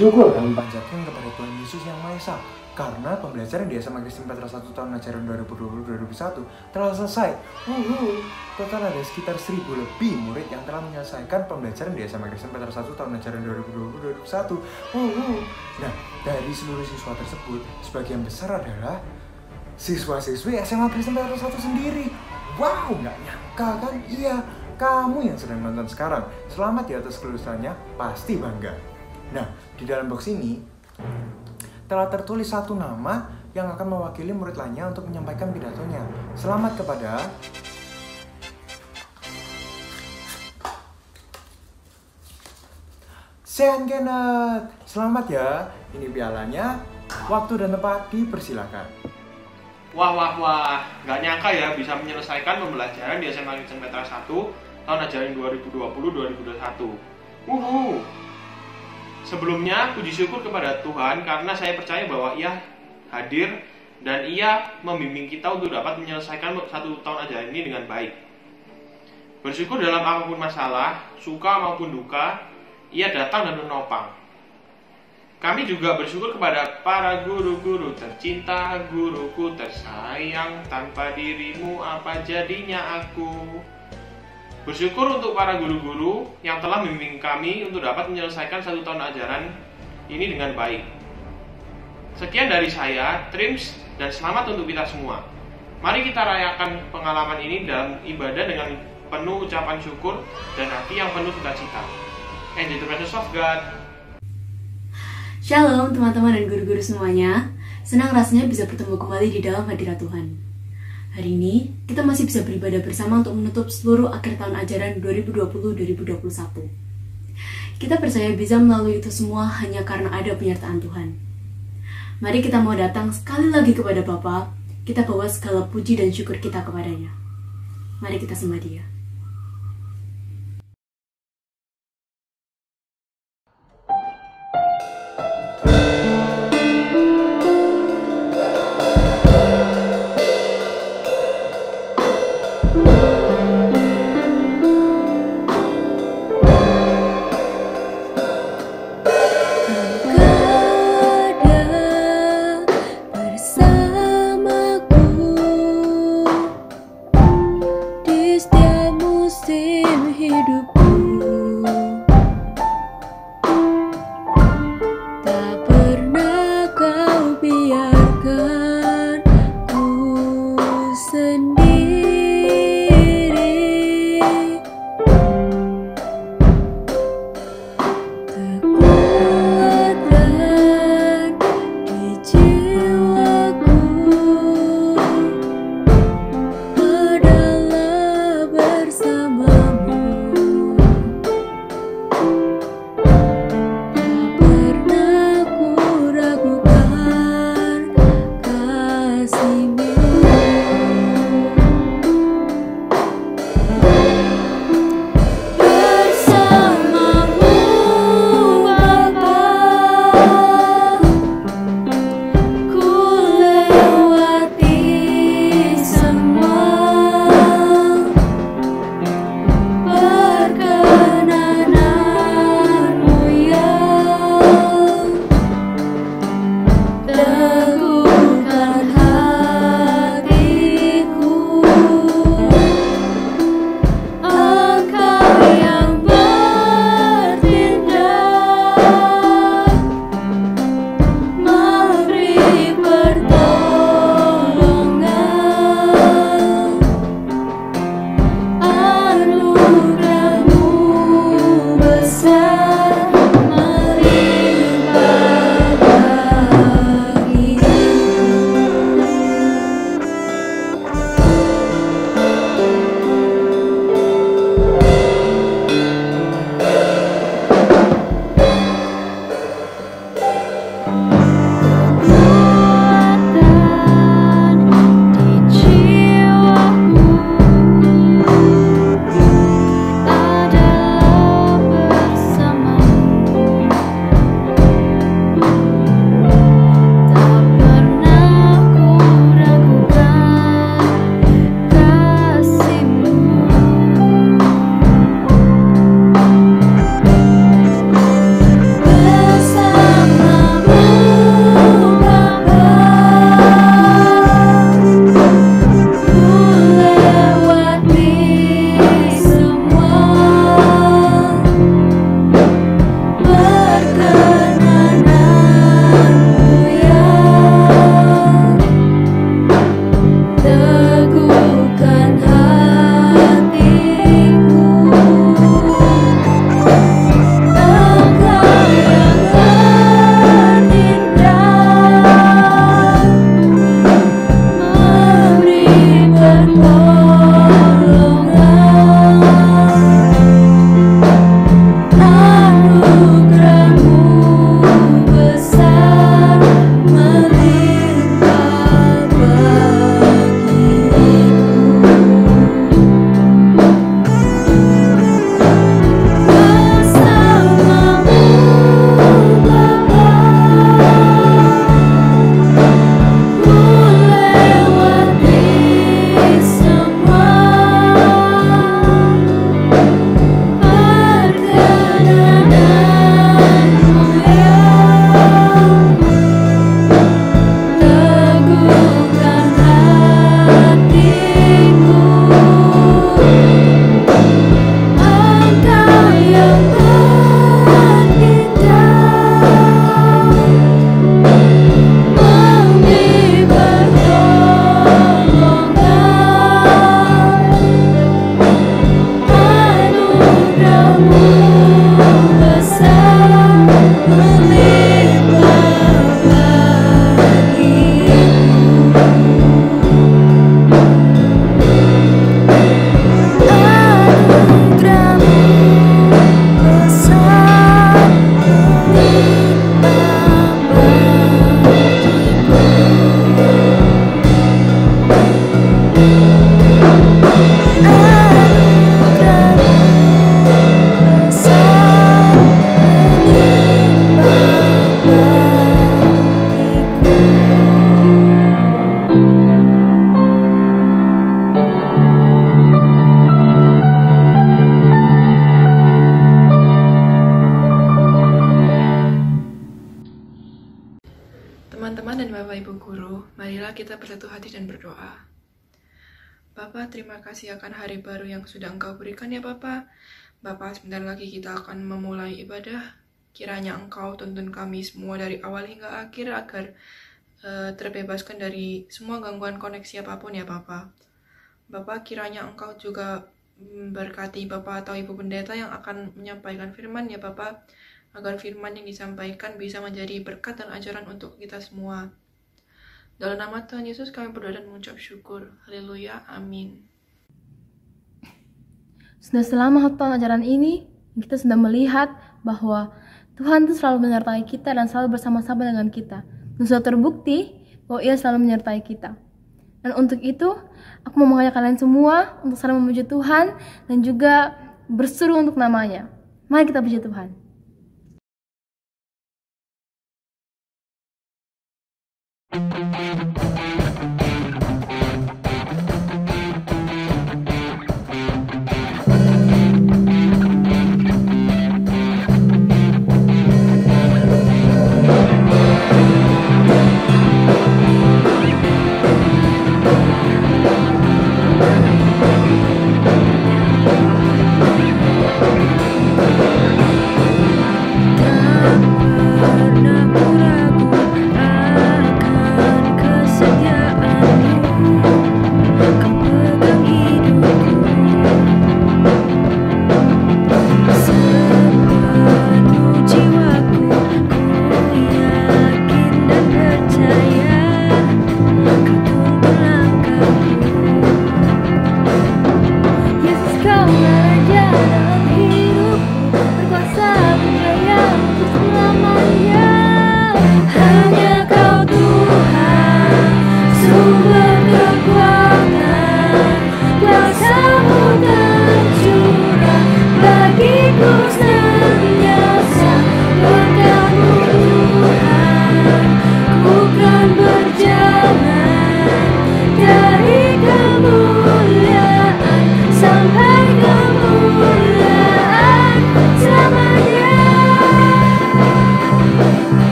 syukur kami panjatkan kepada Tuhan Yesus yang Maha Esa, karena pembelajaran di SMA Kristen Petra 1 tahun ajaran 2020-2021 telah selesai. Total ada sekitar 1000 lebih murid yang telah menyelesaikan pembelajaran di SMA Kristen Petra 1 tahun ajaran 2020-2021. Nah, dari seluruh siswa tersebut, sebagian besar adalah siswa-siswi SMA Kristen Petra 1 sendiri. Wow, nggak nyangka kan? Iya, kamu yang sedang nonton sekarang, selamat di atas kelulusannya, pasti bangga. Nah, di dalam box ini telah tertulis satu nama yang akan mewakili murid lainnya untuk menyampaikan pidatonya. Selamat kepada Sean Kenneth. Selamat ya, ini pialanya. Waktu dan tempat dipersilakan. Wah, gak nyangka ya bisa menyelesaikan pembelajaran di SMA Kristen Petra 1 tahun ajaran 2020-2021. Sebelumnya, puji syukur kepada Tuhan karena saya percaya bahwa Ia hadir dan Ia membimbing kita untuk dapat menyelesaikan 1 tahun ajaran ini dengan baik. Bersyukur dalam apapun masalah, suka maupun duka, Ia datang dan menopang. Kami juga bersyukur kepada para guru-guru tercinta, guruku tersayang, tanpa dirimu apa jadinya aku. Bersyukur untuk para guru-guru yang telah membimbing kami untuk dapat menyelesaikan 1 tahun ajaran ini dengan baik. Sekian dari saya, Trims, dan selamat untuk kita semua. Mari kita rayakan pengalaman ini dalam ibadah dengan penuh ucapan syukur dan hati yang penuh sukacita. Enjoy the presence of God. Shalom teman-teman dan guru-guru semuanya. Senang rasanya bisa bertemu kembali di dalam hadirat Tuhan. Hari ini, kita masih bisa beribadah bersama untuk menutup seluruh akhir tahun ajaran 2020-2021. Kita percaya bisa melalui itu semua hanya karena ada penyertaan Tuhan. Mari kita mau datang sekali lagi kepada Bapa, kita bawa segala puji dan syukur kita kepadanya. Mari kita sembah Dia. Bersamaku di setiap Teman-teman dan Bapak Ibu Guru, marilah kita bersatu hati dan berdoa. Bapa, terima kasih akan hari baru yang sudah Engkau berikan ya Bapa. Bapa, sebentar lagi kita akan memulai ibadah. Kiranya Engkau tuntun kami semua dari awal hingga akhir agar terbebaskan dari semua gangguan koneksi apapun ya Bapa. Bapa, kiranya Engkau juga berkati Bapak atau Ibu Pendeta yang akan menyampaikan firman ya Bapa, agar firman yang disampaikan bisa menjadi berkat dan ajaran untuk kita semua. Dalam nama Tuhan Yesus kami berdoa dan mengucap syukur. Haleluya, amin. Sudah selama tahun ajaran ini, kita sudah melihat bahwa Tuhan itu selalu menyertai kita dan selalu bersama-sama dengan kita. Dan sudah terbukti bahwa Ia selalu menyertai kita. Dan untuk itu, aku mau mengajak kalian semua untuk saling memuji Tuhan dan juga berseru untuk namanya. Mari kita puji Tuhan.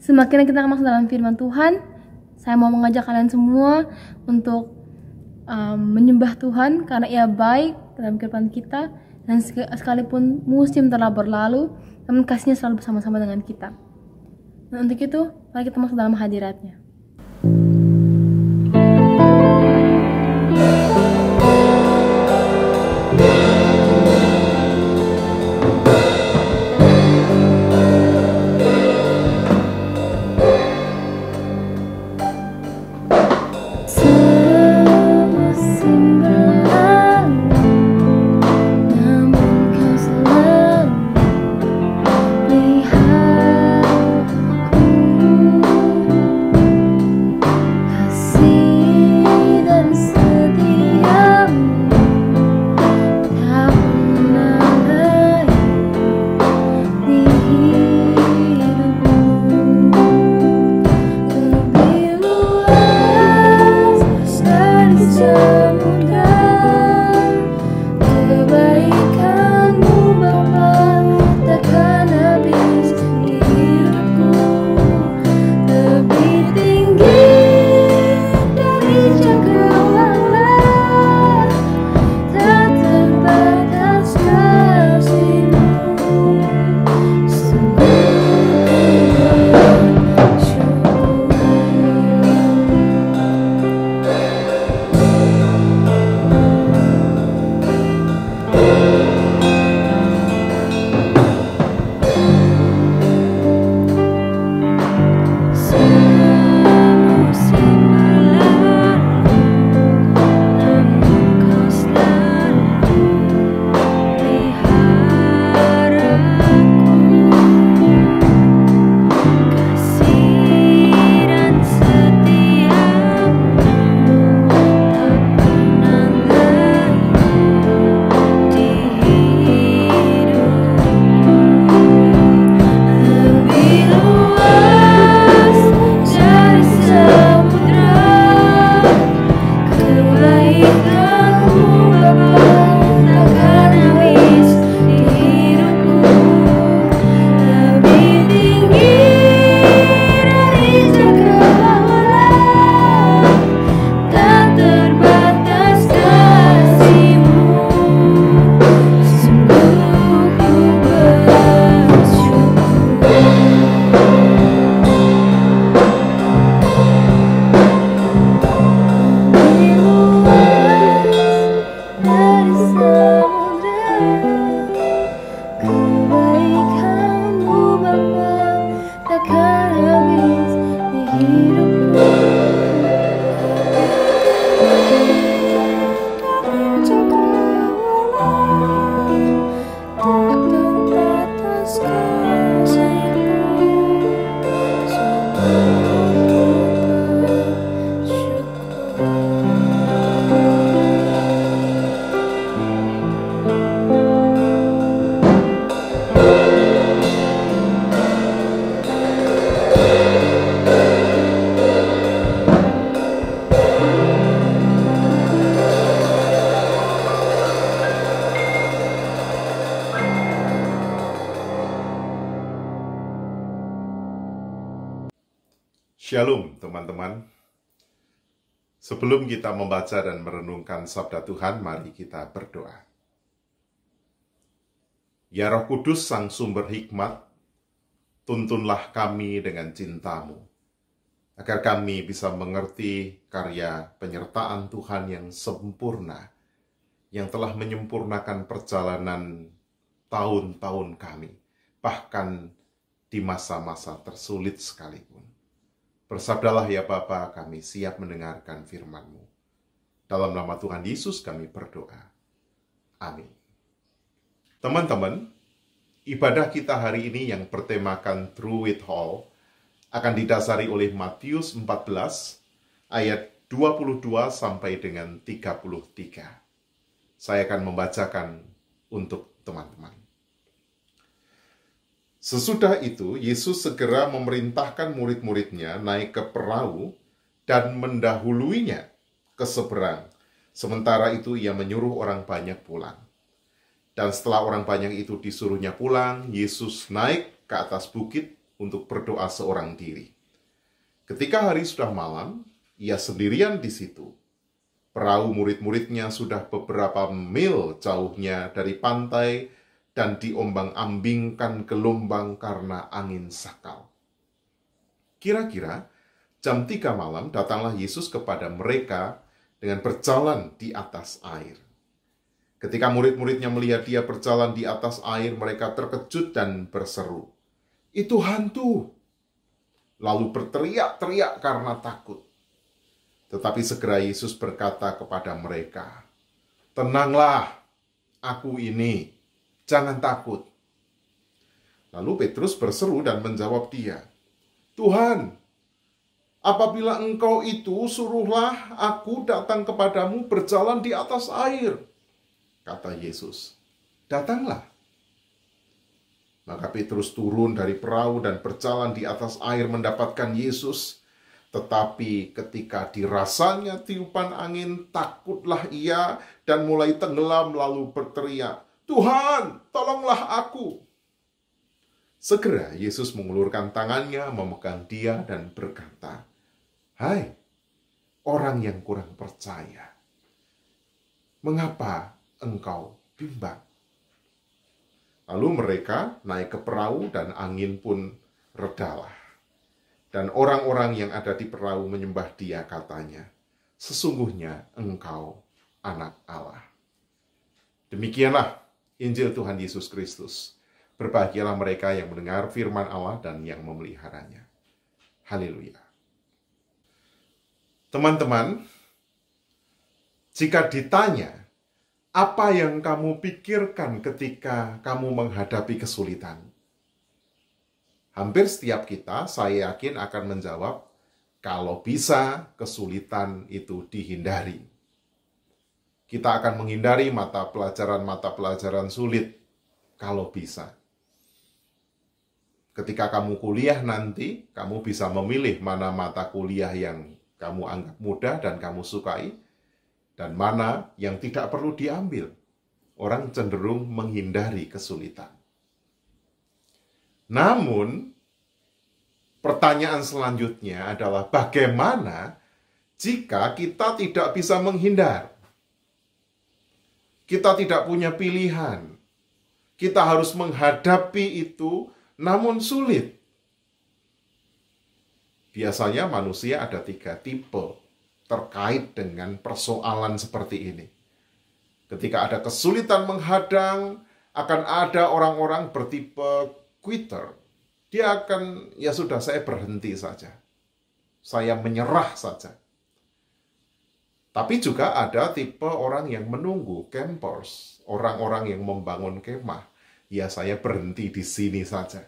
Semakin kita masuk dalam firman Tuhan, saya mau mengajak kalian semua untuk menyembah Tuhan karena Ia baik dalam kehidupan kita, dan sekalipun musim telah berlalu, namun kasih-Nya selalu bersama-sama dengan kita. Dan untuk itu, mari kita masuk dalam hadirat-Nya. Shalom teman-teman. Sebelum kita membaca dan merenungkan sabda Tuhan, mari kita berdoa. Ya Roh Kudus, Sang Sumber Hikmat, tuntunlah kami dengan cinta-Mu, agar kami bisa mengerti karya penyertaan Tuhan yang sempurna, yang telah menyempurnakan perjalanan tahun-tahun kami, bahkan di masa-masa tersulit sekalipun. Bersabdalah ya Bapa, kami siap mendengarkan firman-Mu. Dalam nama Tuhan Yesus kami berdoa. Amin. Teman-teman, ibadah kita hari ini yang bertemakan Through It All akan didasari oleh Matius 14 ayat 22 sampai dengan 33. Saya akan membacakan untuk teman-teman. Sesudah itu, Yesus segera memerintahkan murid-muridnya naik ke perahu dan mendahuluinya ke seberang. Sementara itu ia menyuruh orang banyak pulang. Dan setelah orang banyak itu disuruhnya pulang, Yesus naik ke atas bukit untuk berdoa seorang diri. Ketika hari sudah malam, ia sendirian di situ. Perahu murid-muridnya sudah beberapa mil jauhnya dari pantai dan diombang-ambingkan gelombang karena angin sakal. Kira-kira jam 3 malam datanglah Yesus kepada mereka dengan berjalan di atas air. Ketika murid-muridnya melihat dia berjalan di atas air, mereka terkejut dan berseru, "Itu hantu!" Lalu berteriak-teriak karena takut. Tetapi segera Yesus berkata kepada mereka, "Tenanglah, aku ini, jangan takut." Lalu Petrus berseru dan menjawab dia, "Tuhan, apabila Engkau itu, suruhlah aku datang kepadamu berjalan di atas air." Kata Yesus, "Datanglah." Maka Petrus turun dari perahu dan berjalan di atas air mendapatkan Yesus. Tetapi ketika dirasanya tiupan angin, takutlah ia dan mulai tenggelam lalu berteriak, "Tuhan, tolonglah aku." Segera Yesus mengulurkan tangannya, memegang dia dan berkata, "Hai, orang yang kurang percaya, mengapa engkau bimbang?" Lalu mereka naik ke perahu dan angin pun redalah. Dan orang-orang yang ada di perahu menyembah dia, katanya, "Sesungguhnya engkau anak Allah." Demikianlah Injil Tuhan Yesus Kristus. Berbahagialah mereka yang mendengar firman Allah dan yang memeliharanya. Haleluya. Teman-teman, jika ditanya, apa yang kamu pikirkan ketika kamu menghadapi kesulitan? Hampir setiap kita, saya yakin, akan menjawab, kalau bisa kesulitan itu dihindari. Kita akan menghindari mata pelajaran sulit, kalau bisa. Ketika kamu kuliah nanti, kamu bisa memilih mana mata kuliah yang kamu anggap mudah dan kamu sukai, dan mana yang tidak perlu diambil. Orang cenderung menghindari kesulitan. Namun, pertanyaan selanjutnya adalah bagaimana jika kita tidak bisa menghindar? Kita tidak punya pilihan. Kita harus menghadapi itu, namun sulit. Biasanya manusia ada 3 tipe terkait dengan persoalan seperti ini. Ketika ada kesulitan menghadang, akan ada orang-orang bertipe quitter. Dia akan, ya sudah, saya berhenti saja. Saya menyerah saja. Tapi juga ada tipe orang yang menunggu, campers. Orang-orang yang membangun kemah. Ya, saya berhenti di sini saja.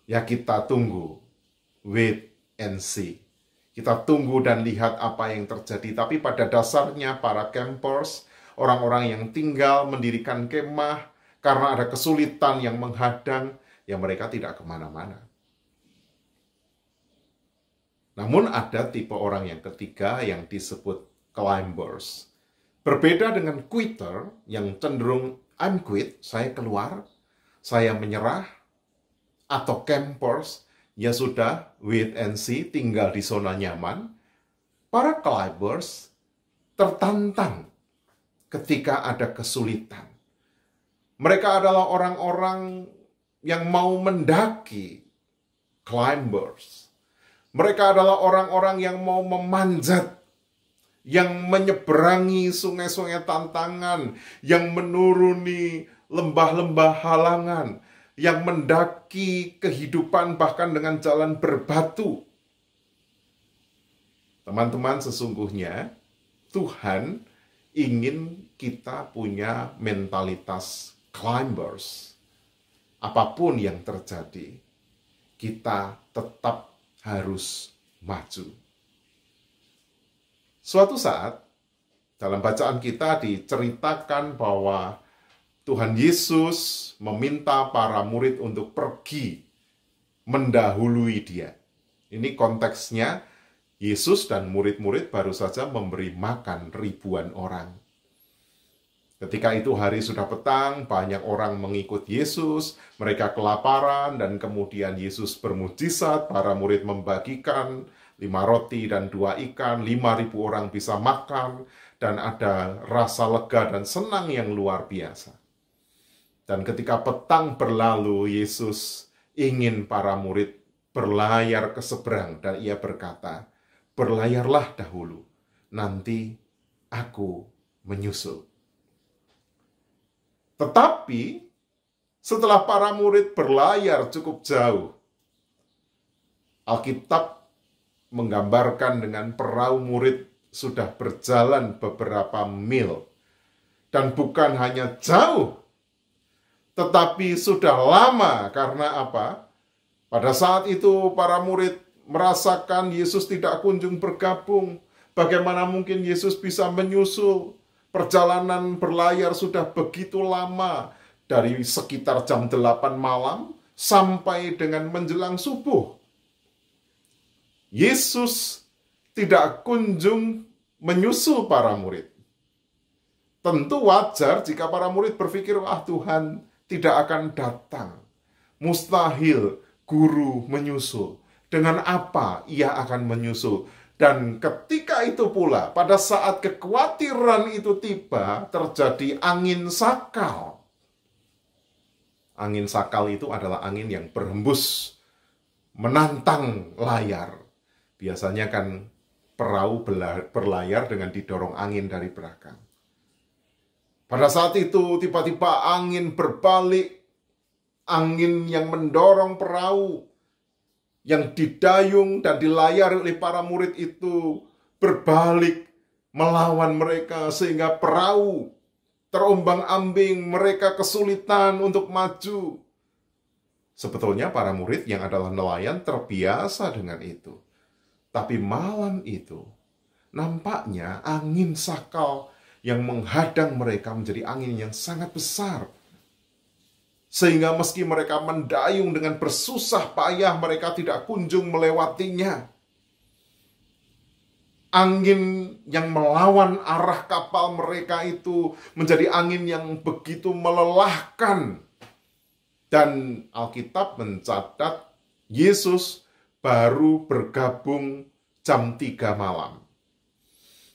Ya, kita tunggu. Wait and see. Kita tunggu dan lihat apa yang terjadi. Tapi pada dasarnya para campers, orang-orang yang tinggal mendirikan kemah, karena ada kesulitan yang menghadang, ya mereka tidak kemana-mana. Namun ada tipe orang yang ketiga yang disebut climbers. Berbeda dengan quitter yang cenderung I'm quit, saya keluar, saya menyerah, atau campers, ya sudah, wait and see, tinggal di zona nyaman. Para climbers tertantang ketika ada kesulitan. Mereka adalah orang-orang yang mau mendaki, climbers. Mereka adalah orang-orang yang mau memanjat, yang menyeberangi sungai-sungai tantangan, yang menuruni lembah-lembah halangan, yang mendaki kehidupan bahkan dengan jalan berbatu. Teman-teman, sesungguhnya Tuhan ingin kita punya mentalitas climbers. Apapun yang terjadi, kita tetap harus maju. Suatu saat, dalam bacaan kita diceritakan bahwa Tuhan Yesus meminta para murid untuk pergi mendahului dia. Ini konteksnya, Yesus dan murid-murid baru saja memberi makan ribuan orang. Ketika itu hari sudah petang, banyak orang mengikut Yesus, mereka kelaparan, dan kemudian Yesus bermujizat, para murid membagikan 5 roti dan 2 ikan, 5.000 orang bisa makan, dan ada rasa lega dan senang yang luar biasa. Dan ketika petang berlalu, Yesus ingin para murid berlayar ke seberang, dan ia berkata, "Berlayarlah dahulu, nanti aku menyusul." Tetapi setelah para murid berlayar cukup jauh, Alkitab menggambarkan dengan perahu murid sudah berjalan beberapa mil. Dan bukan hanya jauh, tetapi sudah lama. Karena apa? Pada saat itu para murid merasakan Yesus tidak kunjung bergabung. Bagaimana mungkin Yesus bisa menyusul? Perjalanan berlayar sudah begitu lama, dari sekitar jam 8 malam sampai dengan menjelang subuh. Yesus tidak kunjung menyusul para murid. Tentu wajar jika para murid berpikir, "Wah, Tuhan tidak akan datang. Mustahil guru menyusul. Dengan apa ia akan menyusul?" Dan ketika itu pula, pada saat kekhawatiran itu tiba, terjadi angin sakal. Angin sakal itu adalah angin yang berhembus, menantang layar. Biasanya kan perahu berlayar dengan didorong angin dari belakang. Pada saat itu, tiba-tiba angin berbalik, angin yang mendorong perahu, yang didayung dan dilayari oleh para murid itu berbalik melawan mereka, sehingga perahu terombang-ambing, mereka kesulitan untuk maju. Sebetulnya para murid yang adalah nelayan terbiasa dengan itu. Tapi malam itu, nampaknya angin sakal yang menghadang mereka menjadi angin yang sangat besar. Sehingga meski mereka mendayung dengan bersusah payah, mereka tidak kunjung melewatinya. Angin yang melawan arah kapal mereka itu menjadi angin yang begitu melelahkan. Dan Alkitab mencatat Yesus baru bergabung jam 3 malam.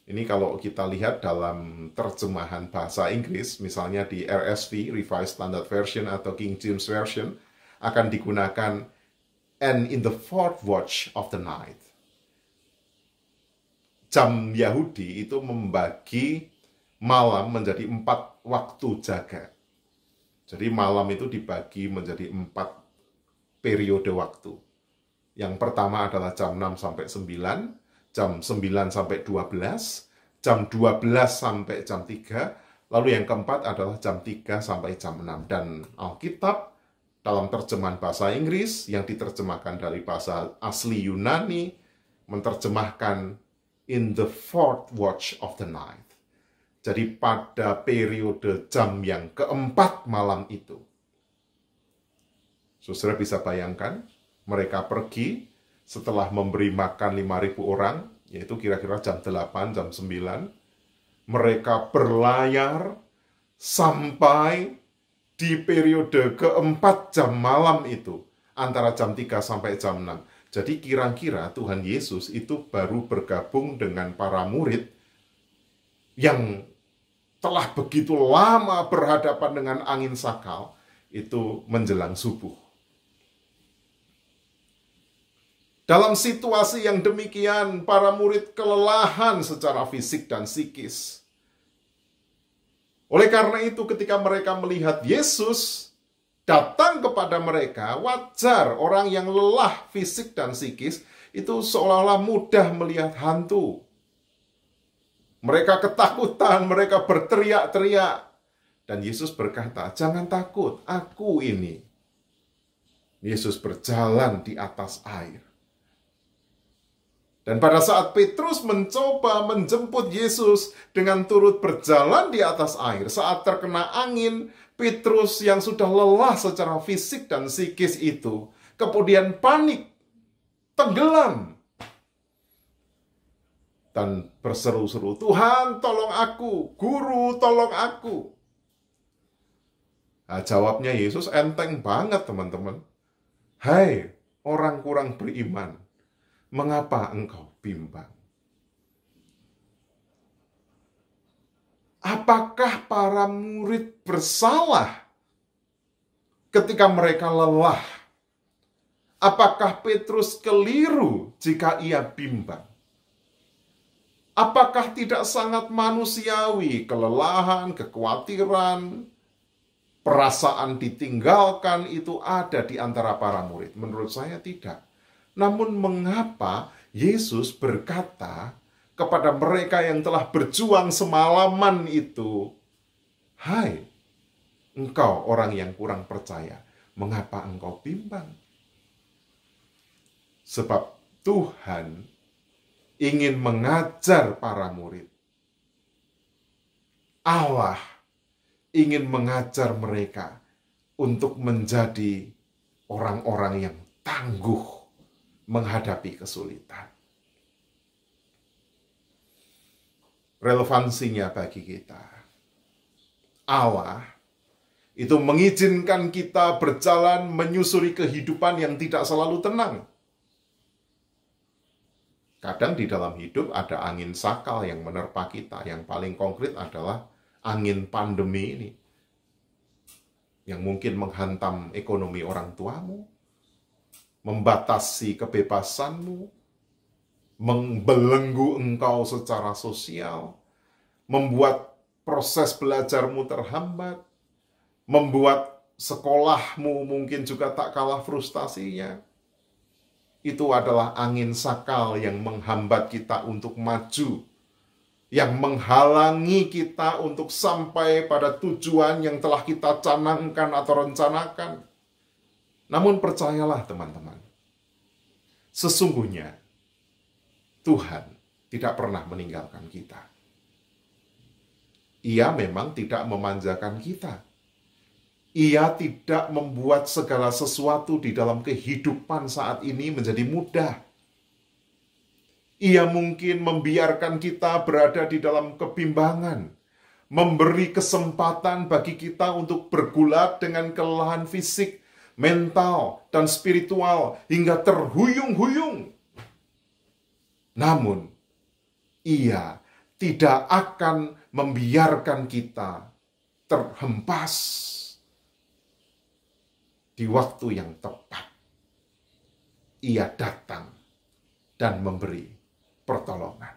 Ini kalau kita lihat dalam terjemahan bahasa Inggris, misalnya di RSV, Revised Standard Version atau King James Version, akan digunakan "and in the 4th watch of the night." Jam Yahudi itu membagi malam menjadi 4 waktu jaga. Jadi malam itu dibagi menjadi 4 periode waktu. Yang pertama adalah jam 6 sampai 9, jam 9 sampai 12, jam 12 sampai jam 3, lalu yang keempat adalah jam 3 sampai jam 6. Dan Alkitab dalam terjemahan bahasa Inggris yang diterjemahkan dari bahasa asli Yunani menerjemahkan "in the 4th watch of the night." Jadi pada periode jam yang keempat malam itu. Saudara bisa bayangkan, mereka pergi setelah memberi makan 5.000 orang, yaitu kira-kira jam 8, jam 9. Mereka berlayar sampai di periode keempat jam malam itu, antara jam 3 sampai jam 6. Jadi kira-kira Tuhan Yesus itu baru bergabung dengan para murid yang telah begitu lama berhadapan dengan angin sakal, itu menjelang subuh. Dalam situasi yang demikian, para murid kelelahan secara fisik dan psikis. Oleh karena itu, ketika mereka melihat Yesus datang kepada mereka, wajar orang yang lelah fisik dan psikis itu seolah-olah mudah melihat hantu. Mereka ketakutan, mereka berteriak-teriak. Dan Yesus berkata, "Jangan takut, aku ini." Yesus berjalan di atas air. Dan pada saat Petrus mencoba menjemput Yesus dengan turut berjalan di atas air, saat terkena angin, Petrus yang sudah lelah secara fisik dan psikis itu, kemudian panik, tenggelam, dan berseru-seru, "Tuhan, tolong aku! Guru, tolong aku!" Nah, jawabnya Yesus enteng banget, teman-teman. Hai orang kurang beriman, mengapa engkau bimbang? Apakah para murid bersalah ketika mereka lelah? Apakah Petrus keliru jika ia bimbang? Apakah tidak sangat manusiawi kelelahan, kekhawatiran, perasaan ditinggalkan itu ada di antara para murid? Menurut saya tidak. Namun mengapa Yesus berkata kepada mereka yang telah berjuang semalaman itu, hai, engkau orang yang kurang percaya, mengapa engkau bimbang? Sebab Tuhan ingin mengajar para murid. Allah ingin mengajar mereka untuk menjadi orang-orang yang tangguh menghadapi kesulitan. Relevansinya bagi kita. Allah itu mengizinkan kita berjalan menyusuri kehidupan yang tidak selalu tenang. Kadang di dalam hidup ada angin sakal yang menerpa kita. Yang paling konkret adalah angin pandemi ini. Yang mungkin menghantam ekonomi orang tuamu, membatasi kebebasanmu, membelenggu engkau secara sosial, membuat proses belajarmu terhambat, membuat sekolahmu mungkin juga tak kalah frustasinya. Itu adalah angin sakal yang menghambat kita untuk maju, yang menghalangi kita untuk sampai pada tujuan yang telah kita canangkan atau rencanakan. Namun percayalah teman-teman, sesungguhnya Tuhan tidak pernah meninggalkan kita. Ia memang tidak memanjakan kita. Ia tidak membuat segala sesuatu di dalam kehidupan saat ini menjadi mudah. Ia mungkin membiarkan kita berada di dalam kebimbangan, memberi kesempatan bagi kita untuk bergulat dengan kelelahan fisik, mental, dan spiritual hingga terhuyung-huyung. Namun, Ia tidak akan membiarkan kita terhempas di waktu yang tepat. Ia datang dan memberi pertolongan.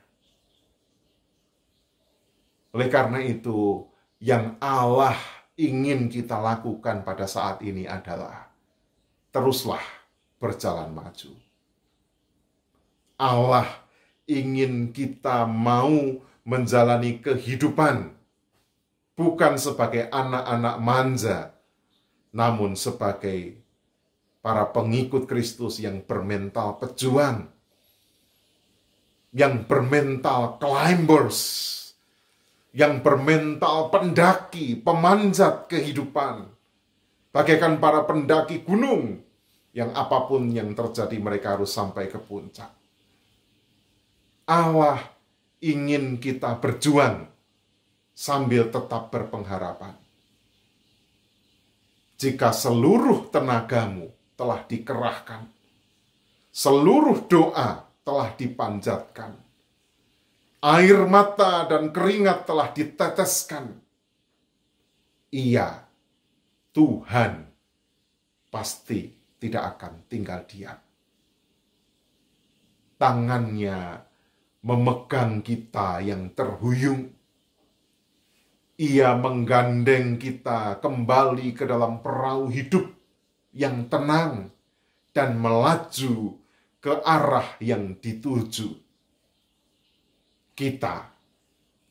Oleh karena itu, yang Allah ingin kita lakukan pada saat ini adalah teruslah berjalan maju. Allah ingin kita mau menjalani kehidupan bukan sebagai anak-anak manja, namun sebagai para pengikut Kristus yang bermental pejuang, yang bermental climbers, yang bermental pendaki, pemanjat kehidupan, bagaikan para pendaki gunung, yang apapun yang terjadi mereka harus sampai ke puncak. Allah ingin kita berjuang sambil tetap berpengharapan. Jika seluruh tenagamu telah dikerahkan, seluruh doa telah dipanjatkan, air mata dan keringat telah diteteskan, Ia, Tuhan, pasti tidak akan tinggal diam. Tangannya memegang kita yang terhuyung. Ia menggandeng kita kembali ke dalam perahu hidup yang tenang dan melaju ke arah yang dituju. Kita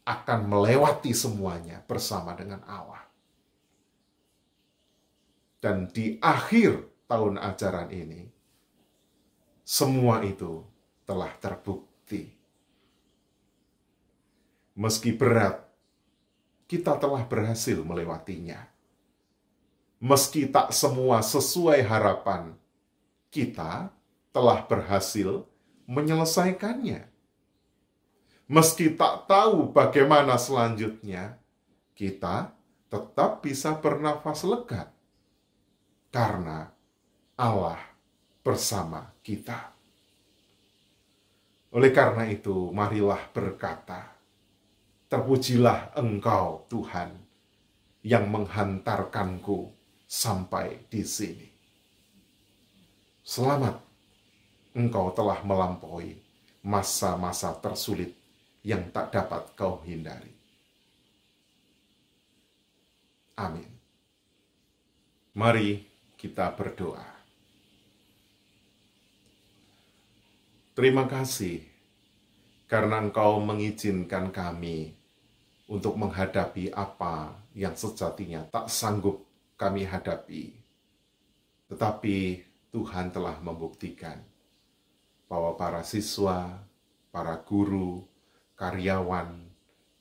akan melewati semuanya bersama dengan Allah. Dan di akhir tahun ajaran ini, semua itu telah terbukti. Meski berat, kita telah berhasil melewatinya. Meski tak semua sesuai harapan, kita telah berhasil menyelesaikannya. Meski tak tahu bagaimana selanjutnya, kita tetap bisa bernafas lega karena Allah bersama kita. Oleh karena itu, marilah berkata, terpujilah Engkau Tuhan yang menghantarkanku sampai di sini. Selamat, Engkau telah melampaui masa-masa tersulit yang tak dapat kau hindari. Amin. Mari kita berdoa. Terima kasih karena Engkau mengizinkan kami untuk menghadapi apa yang sejatinya tak sanggup kami hadapi. Tetapi Tuhan telah membuktikan bahwa para siswa, para guru, karyawan,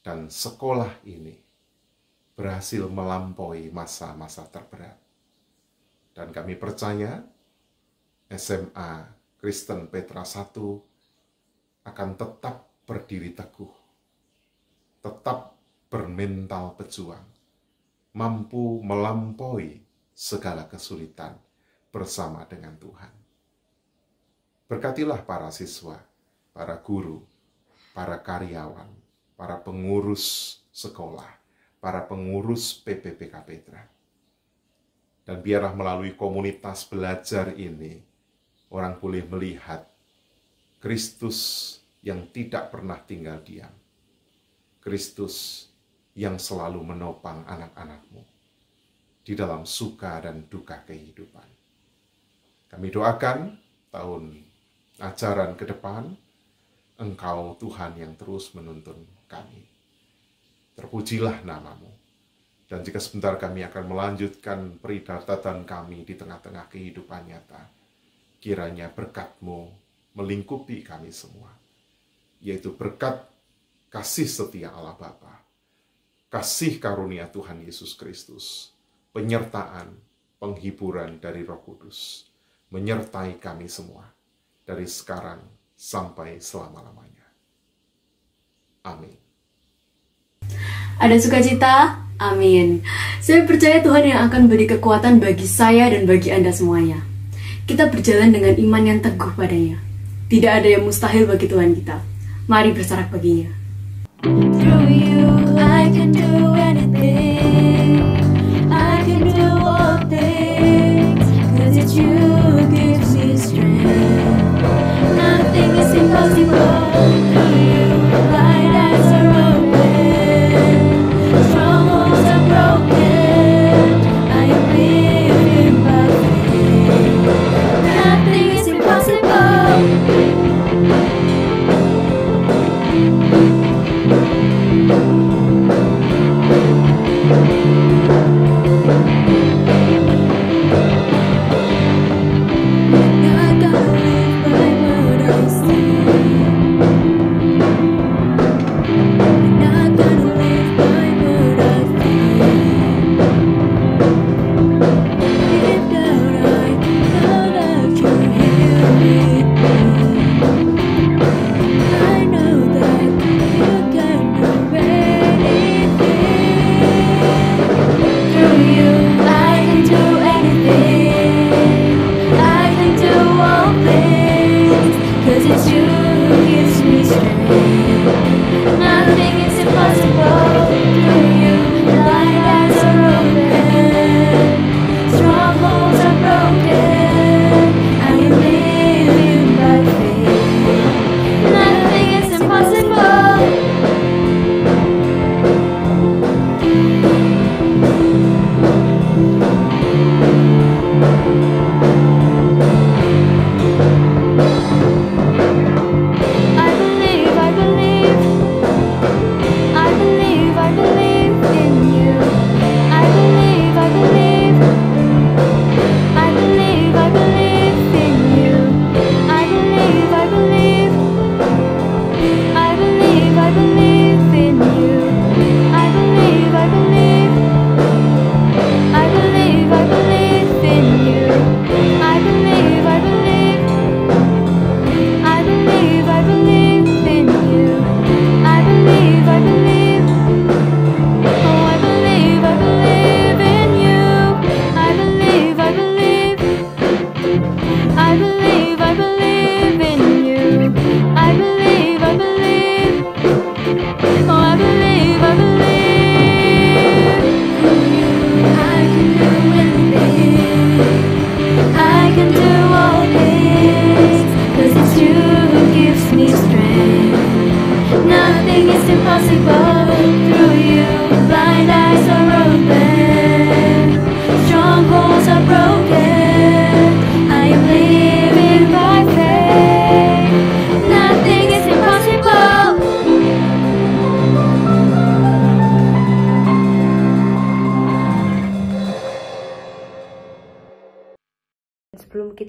dan sekolah ini berhasil melampaui masa-masa terberat. Dan kami percaya SMA Kristen Petra I akan tetap berdiri teguh, tetap bermental pejuang, mampu melampaui segala kesulitan bersama dengan Tuhan. Berkatilah para siswa, para guru, para karyawan, para pengurus sekolah, para pengurus PPPK Petra. Dan biarlah melalui komunitas belajar ini, orang boleh melihat Kristus yang tidak pernah tinggal diam. Kristus yang selalu menopang anak-anakmu di dalam suka dan duka kehidupan. Kami doakan tahun ajaran ke depan, Engkau Tuhan yang terus menuntun kami. Terpujilah namamu. Dan jika sebentar kami akan melanjutkan peridatan kami di tengah-tengah kehidupan nyata, kiranya berkat-Mu melingkupi kami semua, yaitu berkat kasih setia Allah Bapa, kasih karunia Tuhan Yesus Kristus, penyertaan, penghiburan dari Roh Kudus, menyertai kami semua, dari sekarang sampai selama-lamanya. Amin. Ada sukacita? Amin. Saya percaya Tuhan yang akan beri kekuatan bagi saya dan bagi Anda semuanya. Kita berjalan dengan iman yang teguh padanya. Tidak ada yang mustahil bagi Tuhan kita. Mari bersorak baginya. Through you I can do anything. I can do all things. 'Cause it's you who gives me strength. Nothing is impossible. Through you blind eyes are open. Strongholds are broken. I am living by faith. Nothing is impossible. Not gonna live by what I see.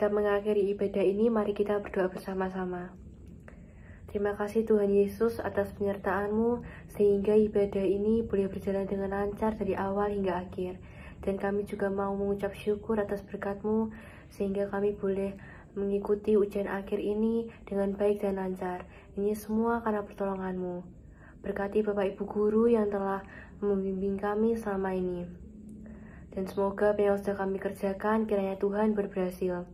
kita mengakhiri ibadah ini, mari kita berdoa bersama-sama. Terima kasih Tuhan Yesus atas penyertaan-Mu sehingga ibadah ini boleh berjalan dengan lancar dari awal hingga akhir. Dan kami juga mau mengucap syukur atas berkat-Mu sehingga kami boleh mengikuti ujian akhir ini dengan baik dan lancar. Ini semua karena pertolongan-Mu. Berkati Bapak Ibu Guru yang telah membimbing kami selama ini. Dan semoga apa yang sudah kami kerjakan kiranya Tuhan berhasil.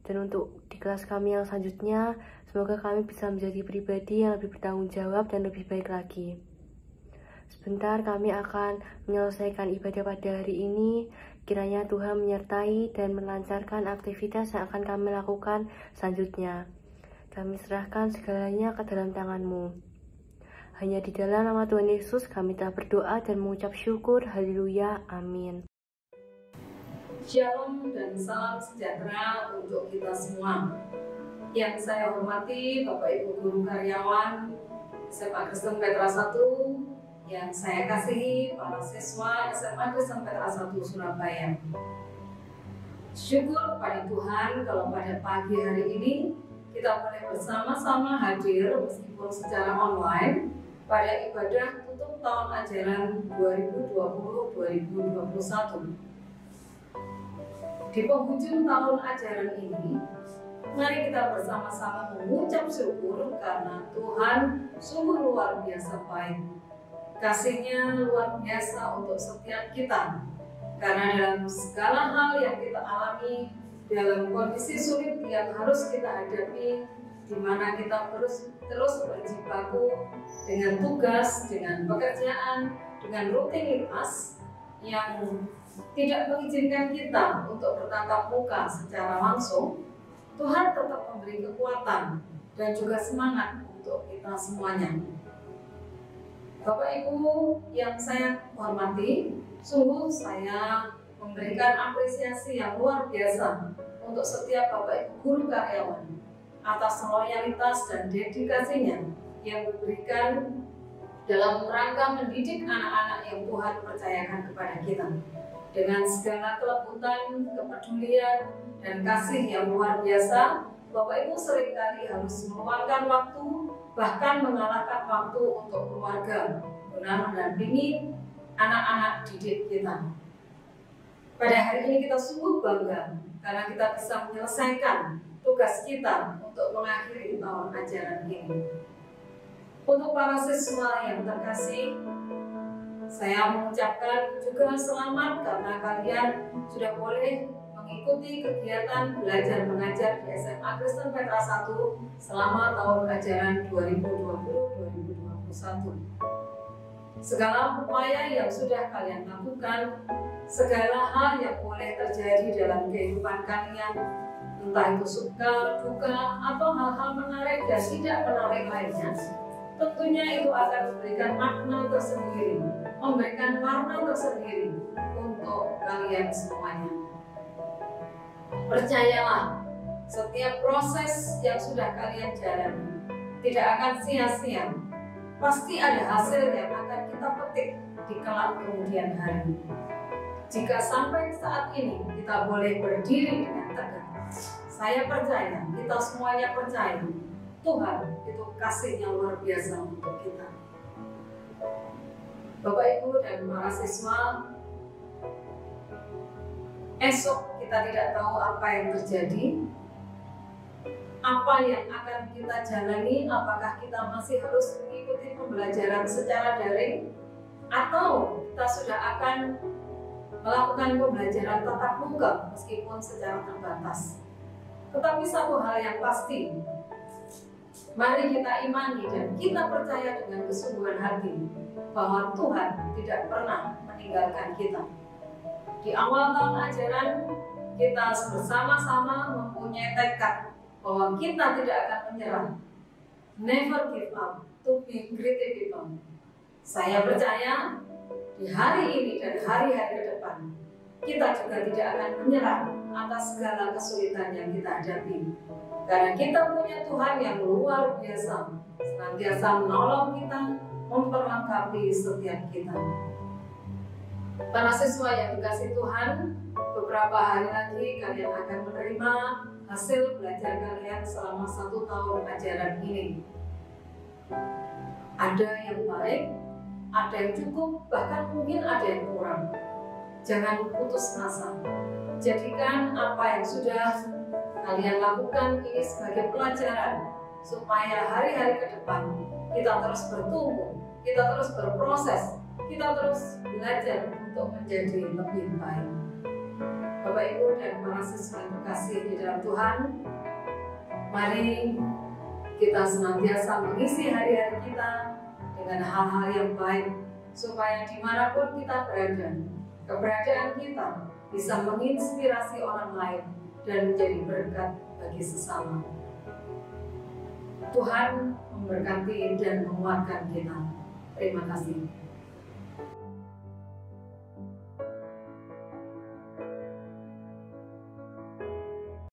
Dan untuk di kelas kami yang selanjutnya, semoga kami bisa menjadi pribadi yang lebih bertanggung jawab dan lebih baik lagi. Sebentar kami akan menyelesaikan ibadah pada hari ini. Kiranya Tuhan menyertai dan melancarkan aktivitas yang akan kami lakukan selanjutnya. Kami serahkan segalanya ke dalam tangan-Mu. Hanya di dalam nama Tuhan Yesus kami telah berdoa dan mengucap syukur. Haleluya. Amin. Shalom dan salam sejahtera untuk kita semua. Yang saya hormati Bapak Ibu Guru Karyawan SMA Kristen Petra 1, yang saya kasihi para siswa SMA Kristen Petra 1 Surabaya. Syukur kepada Tuhan kalau pada pagi hari ini kita boleh bersama-sama hadir meskipun secara online pada ibadah tutup tahun ajaran 2020-2021. Di penghujung tahun ajaran ini, mari kita bersama-sama mengucap syukur karena Tuhan sungguh luar biasa baik. Kasih-Nya luar biasa untuk setiap kita. Karena dalam segala hal yang kita alami, dalam kondisi sulit yang harus kita hadapi, di mana kita terus berjibaku dengan tugas, dengan pekerjaan, dengan rutinitas yang tidak mengizinkan kita untuk bertatap muka secara langsung, Tuhan tetap memberi kekuatan dan juga semangat untuk kita semuanya. Bapak Ibu yang saya hormati, sungguh saya memberikan apresiasi yang luar biasa untuk setiap Bapak Ibu Guru Karyawan atas loyalitas dan dedikasinya yang diberikan dalam rangka mendidik anak-anak yang Tuhan percayakan kepada kita. Dengan segala kelembutan, kepedulian, dan kasih yang luar biasa, Bapak Ibu seringkali harus meluangkan waktu, bahkan mengalahkan waktu untuk keluarga, guna mendampingi anak-anak didik kita. Pada hari ini kita sungguh bangga karena kita bisa menyelesaikan tugas kita untuk mengakhiri tahun ajaran ini. Untuk para siswa yang terkasih, saya mengucapkan juga selamat karena kalian sudah boleh mengikuti kegiatan belajar mengajar di SMA Kristen Petra 1 selama tahun ajaran 2020-2021. Segala upaya yang sudah kalian lakukan, segala hal yang boleh terjadi dalam kehidupan kalian, entah itu suka, duka, atau hal-hal menarik dan tidak menarik lainnya, tentunya itu akan memberikan makna tersendiri, memberikan warna tersendiri untuk kalian semuanya. Percayalah, setiap proses yang sudah kalian jalani tidak akan sia-sia. Pasti ada hasil yang akan kita petik di kelak kemudian hari. Jika sampai saat ini kita boleh berdiri dengan tegak, saya percaya, kita semuanya percaya, Tuhan itu kasih-Nya luar biasa untuk kita. Bapak Ibu dan para siswa, esok kita tidak tahu apa yang terjadi, apa yang akan kita jalani, apakah kita masih harus mengikuti pembelajaran secara daring, atau kita sudah akan melakukan pembelajaran tatap muka meskipun secara terbatas. Tetapi satu hal yang pasti, mari kita imani dan kita percaya dengan kesungguhan hati bahwa Tuhan tidak pernah meninggalkan kita. Di awal tahun ajaran, kita bersama-sama mempunyai tekad bahwa kita tidak akan menyerah. Never give up to be great people. Saya percaya di hari ini dan hari-hari ke depan, kita juga tidak akan menyerah atas segala kesulitan yang kita hadapi. Karena kita punya Tuhan yang luar biasa, senantiasa menolong kita, memperlengkapi setiap kita. Para siswa yang dikasih Tuhan, beberapa hari lagi kalian akan menerima hasil belajar kalian selama 1 tahun ajaran ini. Ada yang baik, ada yang cukup, bahkan mungkin ada yang kurang. Jangan putus asa. Jadikan apa yang sudah kalian lakukan ini sebagai pelajaran supaya hari-hari ke depan kita terus bertumbuh, kita terus berproses, kita terus belajar untuk menjadi lebih baik. Bapak Ibu dan para siswa yang terkasih di dalam Tuhan, mari kita senantiasa mengisi hari-hari kita dengan hal-hal yang baik supaya dimanapun kita berada, keberadaan kita bisa menginspirasi orang lain dan menjadi berkat bagi sesama. Tuhan memberkati dan menguatkan kita. Terima kasih.